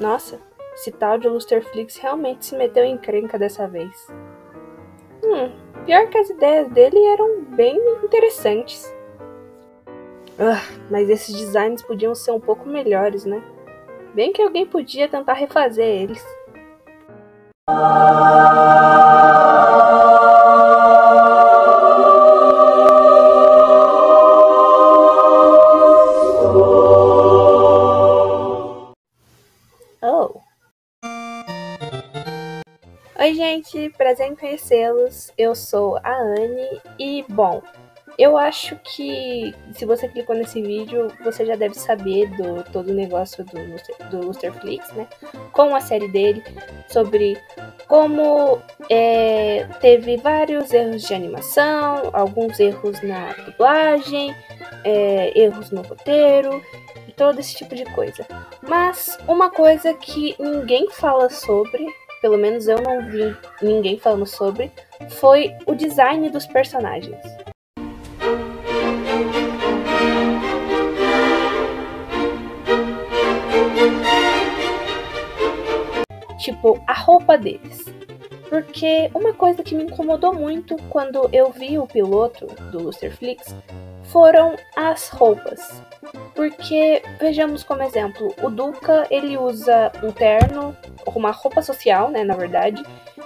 Nossa, esse tal de Lusterflix realmente se meteu em encrenca dessa vez. Pior que as ideias dele eram bem interessantes. Mas esses designs podiam ser um pouco melhores, né? Bem que alguém podia tentar refazer eles. Oi gente, prazer em conhecê-los, eu sou a Anne e, bom, eu acho que se você clicou nesse vídeo, você já deve saber do todo o negócio do Lusterflix, né, com a série dele, sobre como teve vários erros de animação, alguns erros na dublagem, erros no roteiro e todo esse tipo de coisa. Mas uma coisa que ninguém fala sobre, pelo menos eu não vi ninguém falando sobre, foi o design dos personagens. Tipo, a roupa deles. Porque uma coisa que me incomodou muito quando eu vi o piloto do Lusterflix foram as roupas. Porque, vejamos como exemplo, o Duca, ele usa um terno, uma roupa social, né, na verdade,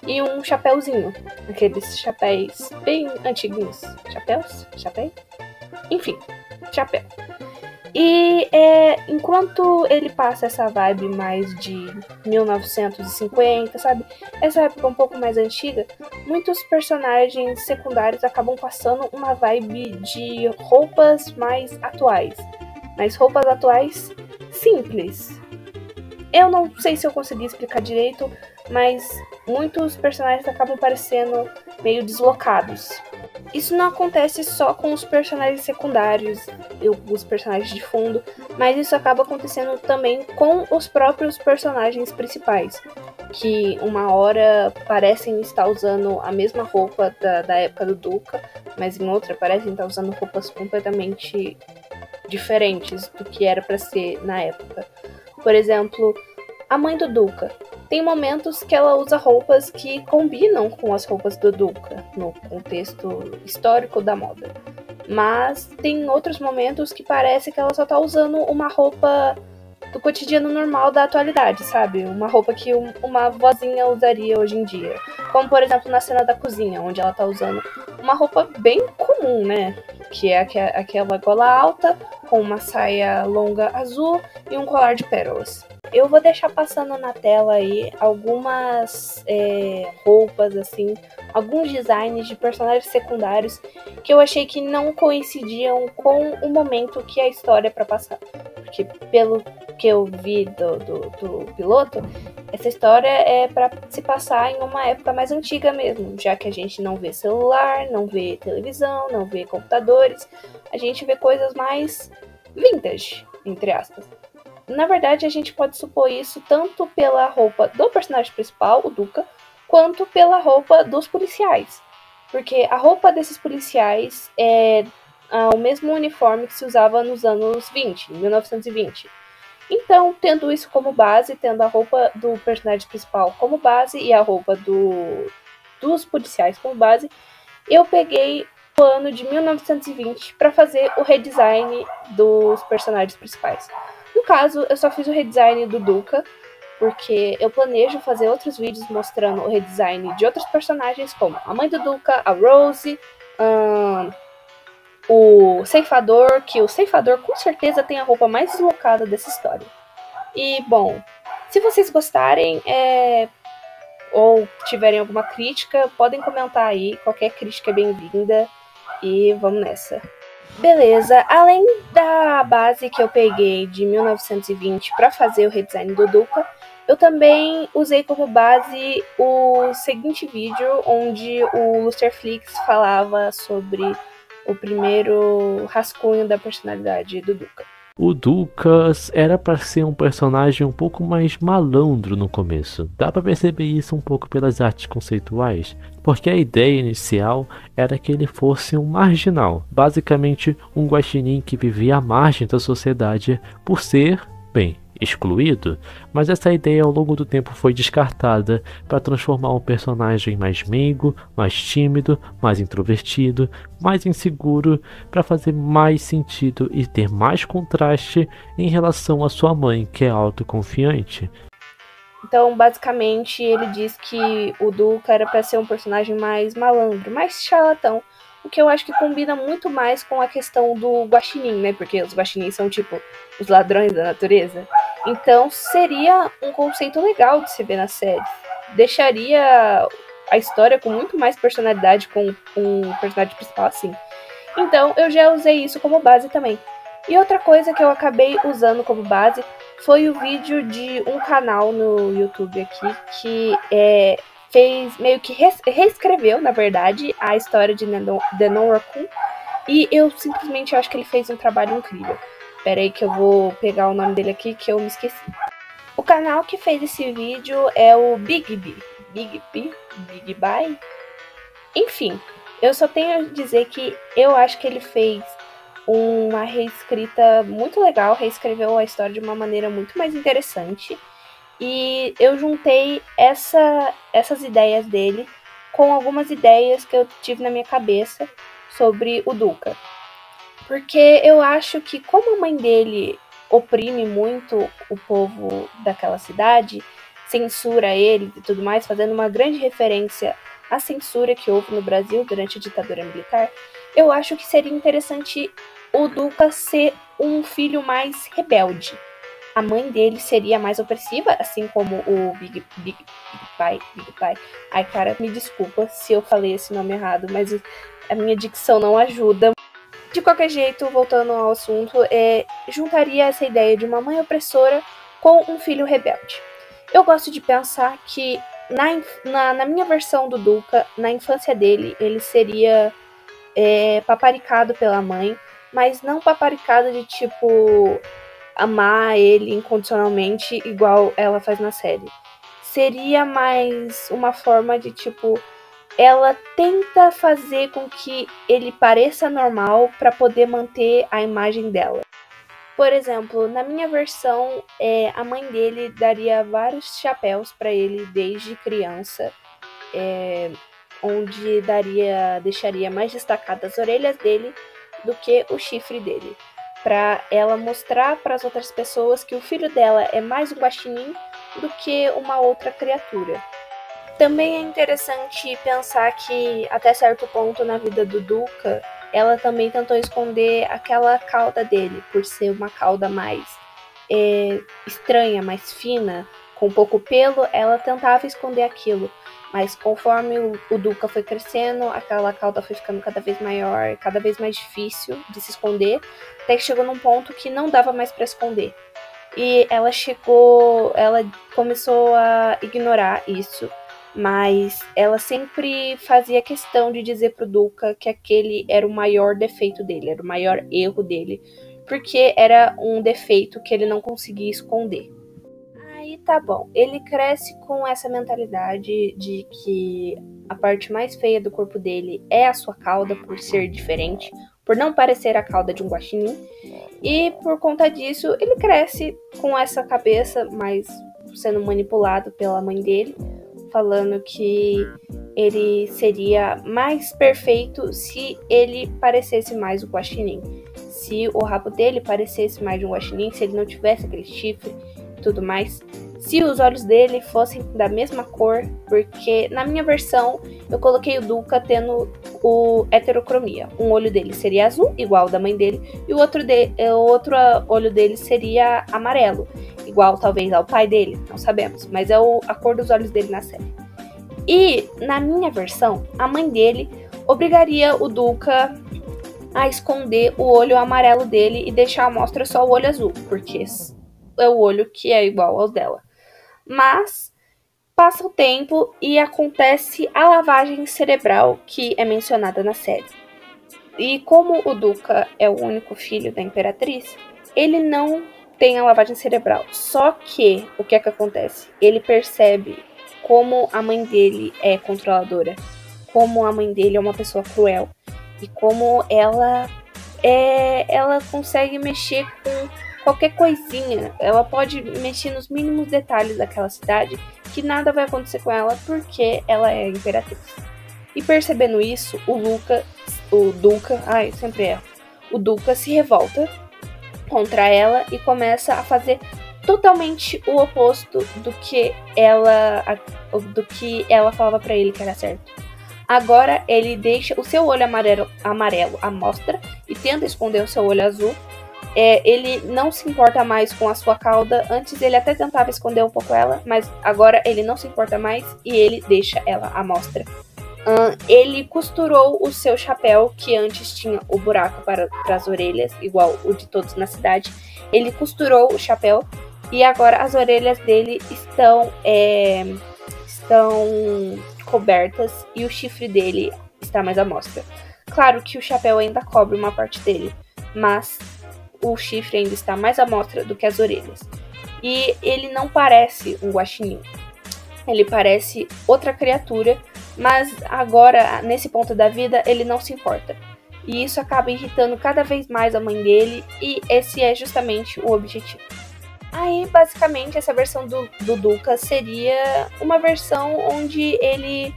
e um chapéuzinho, aqueles chapéus bem antiguinhos. Chapéu? Enfim, chapéu. E enquanto ele passa essa vibe mais de 1950, sabe? Essa época um pouco mais antiga, muitos personagens secundários acabam passando uma vibe de roupas mais atuais. Mas roupas atuais simples. Eu não sei se eu consegui explicar direito, mas muitos personagens acabam parecendo meio deslocados. Isso não acontece só com os personagens secundários e os personagens de fundo, mas isso acaba acontecendo também com os próprios personagens principais, que uma hora parecem estar usando a mesma roupa da época do Duca, mas em outra parecem estar usando roupas completamente diferentes do que era para ser na época. Por exemplo, a mãe do Duca. Tem momentos que ela usa roupas que combinam com as roupas do Duca, no contexto histórico da moda. Mas tem outros momentos que parece que ela só tá usando uma roupa do cotidiano normal da atualidade, sabe? Uma roupa que uma vozinha usaria hoje em dia. Como, por exemplo, na cena da cozinha, onde ela tá usando uma roupa bem comum, né? Que é aquela gola alta, com uma saia longa azul e um colar de pérolas. Eu vou deixar passando na tela aí algumas roupas, assim, alguns designs de personagens secundários que eu achei que não coincidiam com o momento que a história é pra passar. Porque pelo que eu vi do piloto, essa história é pra se passar em uma época mais antiga mesmo, já que a gente não vê celular, não vê televisão, não vê computadores, a gente vê coisas mais vintage, entre aspas. Na verdade, a gente pode supor isso tanto pela roupa do personagem principal, o Duca, quanto pela roupa dos policiais. Porque a roupa desses policiais é o mesmo uniforme que se usava nos anos 20, 1920. Então, tendo isso como base, tendo a roupa do personagem principal como base e a roupa dos policiais como base, eu peguei o ano de 1920 para fazer o redesign dos personagens principais. No caso, eu só fiz o redesign do Duca, porque eu planejo fazer outros vídeos mostrando o redesign de outros personagens, como a mãe do Duca, a Rose, o Ceifador, que o Ceifador com certeza tem a roupa mais deslocada dessa história. E, bom, se vocês gostarem ou tiverem alguma crítica, podem comentar aí, qualquer crítica é bem-vinda e vamos nessa. Beleza, além da base que eu peguei de 1920 para fazer o redesign do Duca, eu também usei como base o seguinte vídeo, onde o Lusterflix falava sobre o primeiro rascunho da personalidade do Duca. O Ducas era para ser um personagem um pouco mais malandro no começo. Dá para perceber isso um pouco pelas artes conceituais, porque a ideia inicial era que ele fosse um marginal, basicamente um guaxinim que vivia à margem da sociedade por ser, bem, excluído, mas essa ideia ao longo do tempo foi descartada para transformar um personagem mais meigo, mais tímido, mais introvertido, mais inseguro, para fazer mais sentido e ter mais contraste em relação à sua mãe, que é autoconfiante. Então, basicamente, ele diz que o Duca era para ser um personagem mais malandro, mais charlatão, o que eu acho que combina muito mais com a questão do guaxinim, né? Porque os guaxinins são tipo os ladrões da natureza. Então, seria um conceito legal de se ver na série. Deixaria a história com muito mais personalidade com um personagem principal assim. Então, eu já usei isso como base também. E outra coisa que eu acabei usando como base foi o vídeo de um canal no YouTube aqui que fez meio que reescreveu, na verdade, a história de Denon Raccoon. E eu simplesmente acho que ele fez um trabalho incrível. Pera aí que eu vou pegar o nome dele aqui que eu me esqueci. O canal que fez esse vídeo é o Big Buy. Enfim, eu só tenho a dizer que eu acho que ele fez uma reescrita muito legal, reescreveu a história de uma maneira muito mais interessante. E eu juntei essas ideias dele com algumas ideias que eu tive na minha cabeça sobre o Duca. Porque eu acho que como a mãe dele oprime muito o povo daquela cidade, censura ele e tudo mais, fazendo uma grande referência à censura que houve no Brasil durante a ditadura militar, eu acho que seria interessante o Duca ser um filho mais rebelde. A mãe dele seria mais opressiva, assim como o Big Pai. Ai, cara, me desculpa se eu falei esse nome errado, mas a minha dicção não ajuda. De qualquer jeito, voltando ao assunto, juntaria essa ideia de uma mãe opressora com um filho rebelde. Eu gosto de pensar que na minha versão do Duca, na infância dele, ele seria paparicado pela mãe, mas não paparicado de tipo amar ele incondicionalmente igual ela faz na série. Seria mais uma forma de tipo ela tenta fazer com que ele pareça normal para poder manter a imagem dela. Por exemplo, na minha versão, a mãe dele daria vários chapéus para ele desde criança, onde deixaria mais destacadas as orelhas dele do que o chifre dele, para ela mostrar para as outras pessoas que o filho dela é mais um guaxinim do que uma outra criatura. Também é interessante pensar que, até certo ponto na vida do Duca, ela também tentou esconder aquela cauda dele, por ser uma cauda mais estranha, mais fina, com pouco pelo, ela tentava esconder aquilo. Mas conforme o Duca foi crescendo, aquela cauda foi ficando cada vez maior, cada vez mais difícil de se esconder, até que chegou num ponto que não dava mais para esconder. E ela começou a ignorar isso, mas ela sempre fazia questão de dizer pro Duca que aquele era o maior defeito dele, era o maior erro dele, porque era um defeito que ele não conseguia esconder. Aí tá bom, ele cresce com essa mentalidade de que a parte mais feia do corpo dele é a sua cauda, por ser diferente, por não parecer a cauda de um guaxinim, e por conta disso ele cresce com essa cabeça, mas sendo manipulado pela mãe dele, falando que ele seria mais perfeito se ele parecesse mais o guaxinim, se o rabo dele parecesse mais de um guaxinim, se ele não tivesse aquele chifre e tudo mais, se os olhos dele fossem da mesma cor, porque na minha versão eu coloquei o Duca tendo o heterocromia. Um olho dele seria azul, igual ao da mãe dele, e o outro olho dele seria amarelo, igual talvez ao pai dele, não sabemos, mas é a cor dos olhos dele na série. E na minha versão, a mãe dele obrigaria o Duca a esconder o olho amarelo dele e deixar à mostra só o olho azul, porque é o olho que é igual ao dela. Mas passa o tempo e acontece a lavagem cerebral que é mencionada na série. E como o Duca é o único filho da Imperatriz, ele não tem a lavagem cerebral. Só que, o que é que acontece? Ele percebe como a mãe dele é controladora, como a mãe dele é uma pessoa cruel, e como ela consegue mexer qualquer coisinha, ela pode mexer nos mínimos detalhes daquela cidade, que nada vai acontecer com ela porque ela é a imperatriz. E percebendo isso, o Duca se revolta contra ela e começa a fazer totalmente o oposto do que ela falava pra ele que era certo. Agora ele deixa o seu olho amarelo à mostra e tenta esconder o seu olho azul. Ele não se importa mais com a sua cauda. Antes ele até tentava esconder um pouco ela, mas agora ele não se importa mais e ele deixa ela à mostra. Ele costurou o seu chapéu, que antes tinha o buraco para as orelhas, igual o de todos na cidade. Ele costurou o chapéu e agora as orelhas dele estão cobertas e o chifre dele está mais à mostra. Claro que o chapéu ainda cobre uma parte dele, mas o chifre ainda está mais à mostra do que as orelhas. E ele não parece um guaxinim. Ele parece outra criatura, mas agora, nesse ponto da vida, ele não se importa. E isso acaba irritando cada vez mais a mãe dele, e esse é justamente o objetivo. Aí, basicamente, essa versão do Duca seria uma versão onde ele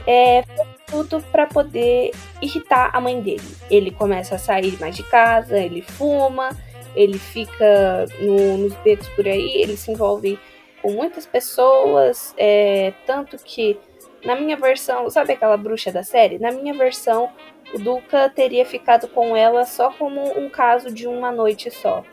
faz tudo para poder irritar a mãe dele. Ele começa a sair mais de casa, ele fuma, ele fica nos becos por aí, ele se envolve com muitas pessoas, tanto que na minha versão, sabe aquela bruxa da série? Na minha versão, o Duca teria ficado com ela só como um caso de uma noite só.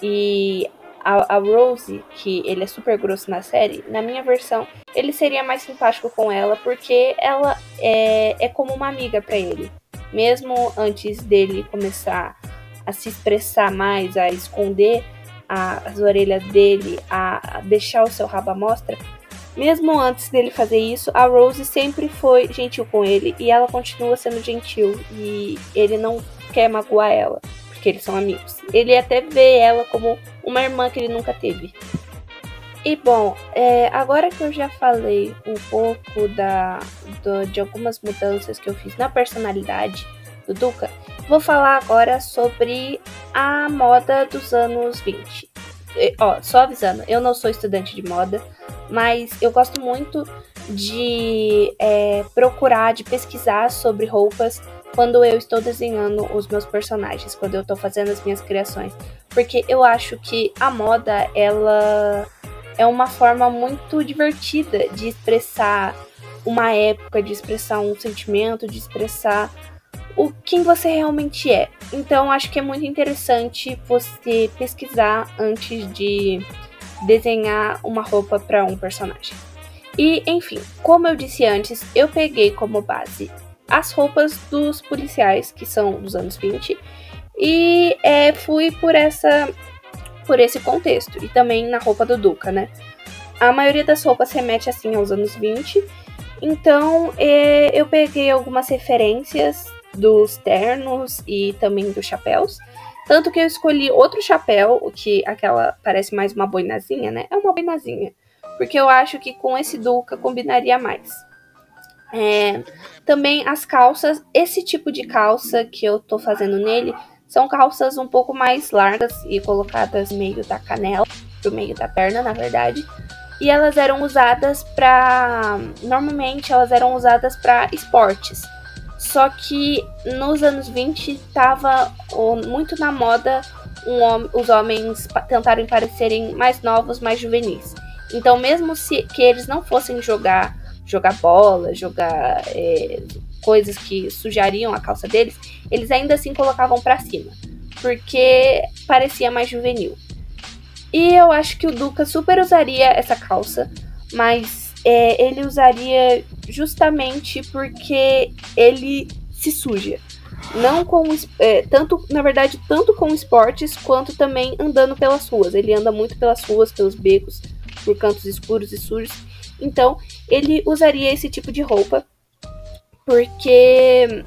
E a Rose, que ele é super grosso na série, na minha versão, ele seria mais simpático com ela, porque ela é como uma amiga pra ele. Mesmo antes dele começar a se expressar mais, a esconder as orelhas dele, a deixar o seu rabo à mostra, mesmo antes dele fazer isso, a Rose sempre foi gentil com ele e ela continua sendo gentil e ele não quer magoar ela, porque eles são amigos. Ele até vê ela como uma irmã que ele nunca teve. E bom, agora que eu já falei um pouco de algumas mudanças que eu fiz na personalidade do Duca, vou falar agora sobre a moda dos anos 20. Só avisando, eu não sou estudante de moda, mas eu gosto muito de procurar, de pesquisar sobre roupas quando eu estou desenhando os meus personagens, quando eu estou fazendo as minhas criações. Porque eu acho que a moda, ela é uma forma muito divertida de expressar uma época, de expressar um sentimento, de expressar quem você realmente é. Então, acho que é muito interessante você pesquisar antes de desenhar uma roupa para um personagem. E, enfim, como eu disse antes, eu peguei como base as roupas dos policiais, que são dos anos 20, e fui por esse contexto, e também na roupa do Duca, né? A maioria das roupas remete, assim, aos anos 20, então eu peguei algumas referências dos ternos e também dos chapéus, tanto que eu escolhi outro chapéu, que aquela parece mais uma boinazinha, né? É uma boinazinha, porque eu acho que com esse Duca combinaria mais. Também as calças, esse tipo de calça que eu tô fazendo nele, são calças um pouco mais largas e colocadas no meio da canela, pro meio da perna, na verdade. E elas eram usadas normalmente elas eram usadas para esportes. Só que nos anos 20 estava muito na moda os homens tentarem parecerem mais novos, mais juvenis. Então, mesmo que eles não fossem jogar bola, jogar coisas que sujariam a calça deles, eles ainda assim colocavam pra cima, porque parecia mais juvenil. E eu acho que o Duca super usaria essa calça, mas ele usaria justamente porque ele se suja. Não tanto com esportes, quanto também andando pelas ruas. Ele anda muito pelas ruas, pelos becos, por cantos escuros e sujos. Então, ele usaria esse tipo de roupa, porque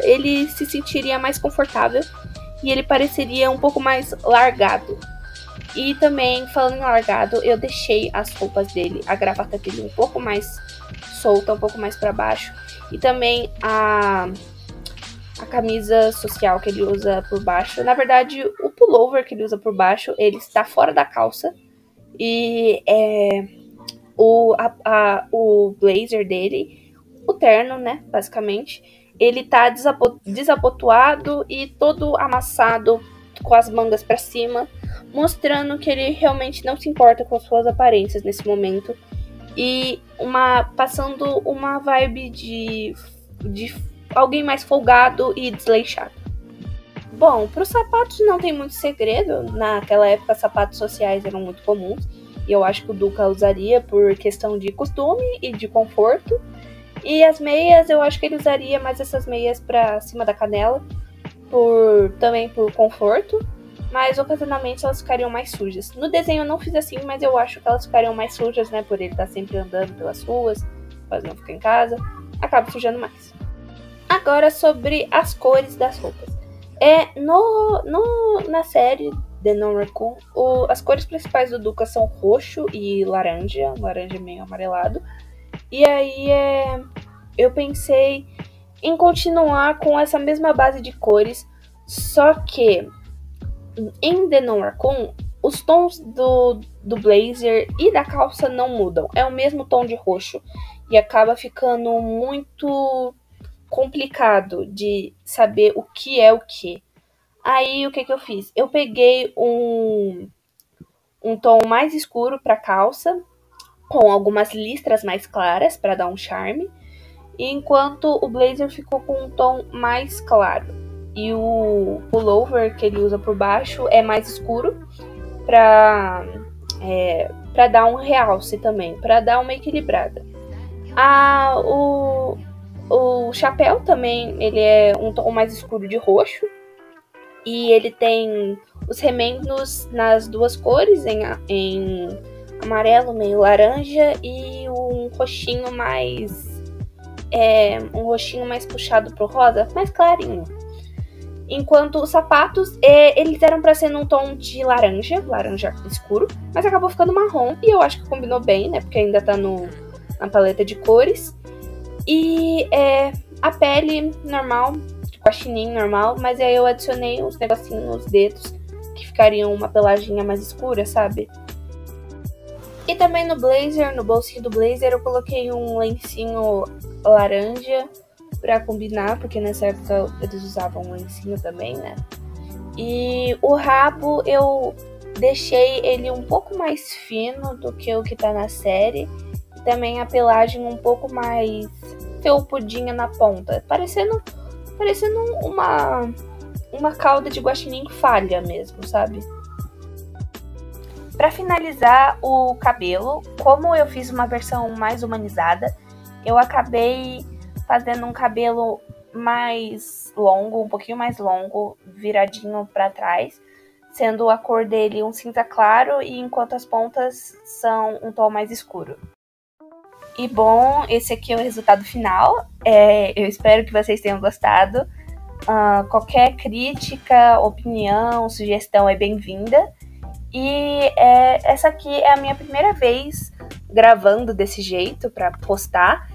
ele se sentiria mais confortável e ele pareceria um pouco mais largado. E também, falando em largado, eu deixei as roupas dele, a gravata dele um pouco mais solta, um pouco mais para baixo. E também a camisa social que ele usa por baixo. Na verdade, o pullover que ele usa por baixo, ele está fora da calça. E o blazer dele, o terno, né, basicamente, ele tá desabotoado e todo amassado, com as mangas pra cima, mostrando que ele realmente não se importa com as suas aparências nesse momento. E passando uma vibe de alguém mais folgado e desleixado. Bom, para os sapatos não tem muito segredo. Naquela época, sapatos sociais eram muito comuns. E eu acho que o Duca usaria por questão de costume e de conforto. E as meias, eu acho que ele usaria mais essas meias para cima da canela. Também por conforto. Mas ocasionalmente elas ficariam mais sujas. No desenho eu não fiz assim, mas eu acho que elas ficariam mais sujas, né? Por ele estar sempre andando pelas ruas, quase não ficar em casa. Acaba sujando mais. Agora sobre as cores das roupas. Na série The Non-Raccoon, as cores principais do Duca são roxo e laranja meio amarelado. E aí eu pensei em continuar com essa mesma base de cores, só que em The Non-Raccoon, os tons do blazer e da calça não mudam. É o mesmo tom de roxo e acaba ficando muito complicado de saber o que é o que. Aí o que eu fiz? Eu peguei um tom mais escuro para calça, com algumas listras mais claras para dar um charme, enquanto o blazer ficou com um tom mais claro. E o pullover que ele usa por baixo é mais escuro para dar um realce também, para dar uma equilibrada. O chapéu também, ele é um tom mais escuro de roxo. E ele tem os remendos nas duas cores, em amarelo meio laranja e um roxinho mais puxado pro rosa, mais clarinho. Enquanto os sapatos, eles eram para ser num tom de laranja escuro, mas acabou ficando marrom. E eu acho que combinou bem, né? Porque ainda tá na paleta de cores. E a pele normal, guaxinim normal, mas aí eu adicionei uns negocinhos nos dedos que ficariam uma pelaginha mais escura, sabe? E também no blazer, no bolsinho do blazer, eu coloquei um lencinho laranja pra combinar, porque nessa época eles usavam um lencinho também, né? E o rabo eu deixei ele um pouco mais fino do que o que tá na série. E também a pelagem um pouco mais felpudinha na ponta, parecendo uma cauda de guaxinim falha mesmo, sabe? Para finalizar o cabelo, como eu fiz uma versão mais humanizada, eu acabei fazendo um cabelo mais longo, um pouquinho mais longo, viradinho para trás, sendo a cor dele um cinza claro e enquanto as pontas são um tom mais escuro. E bom, esse aqui é o resultado final. Eu espero que vocês tenham gostado. Qualquer crítica, opinião, sugestão é bem-vinda. E essa aqui é a minha primeira vez gravando desse jeito para postar.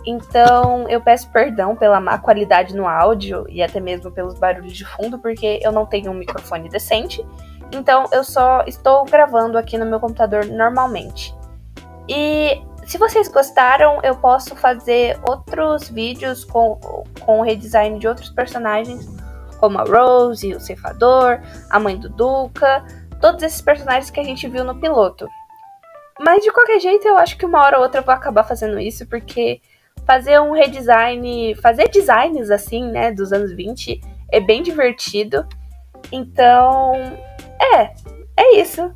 Então eu peço perdão pela má qualidade no áudio e até mesmo pelos barulhos de fundo, porque eu não tenho um microfone decente. Então eu só estou gravando aqui no meu computador normalmente. E se vocês gostaram, eu posso fazer outros vídeos com o redesign de outros personagens, como a Rose, o Ceifador, a mãe do Duca, todos esses personagens que a gente viu no piloto. Mas de qualquer jeito, eu acho que uma hora ou outra eu vou acabar fazendo isso, porque fazer um redesign, fazer designs assim, né, dos anos 20, é bem divertido. Então, é isso.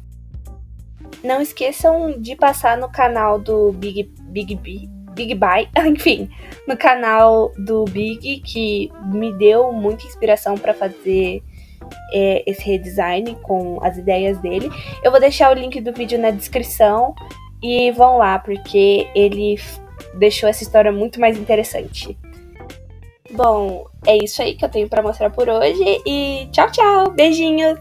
Não esqueçam de passar no canal do Big Buy, enfim, no canal do Big, que me deu muita inspiração para fazer esse redesign com as ideias dele. Eu vou deixar o link do vídeo na descrição e vão lá, porque ele deixou essa história muito mais interessante. Bom, é isso aí que eu tenho para mostrar por hoje e tchau, tchau, beijinhos!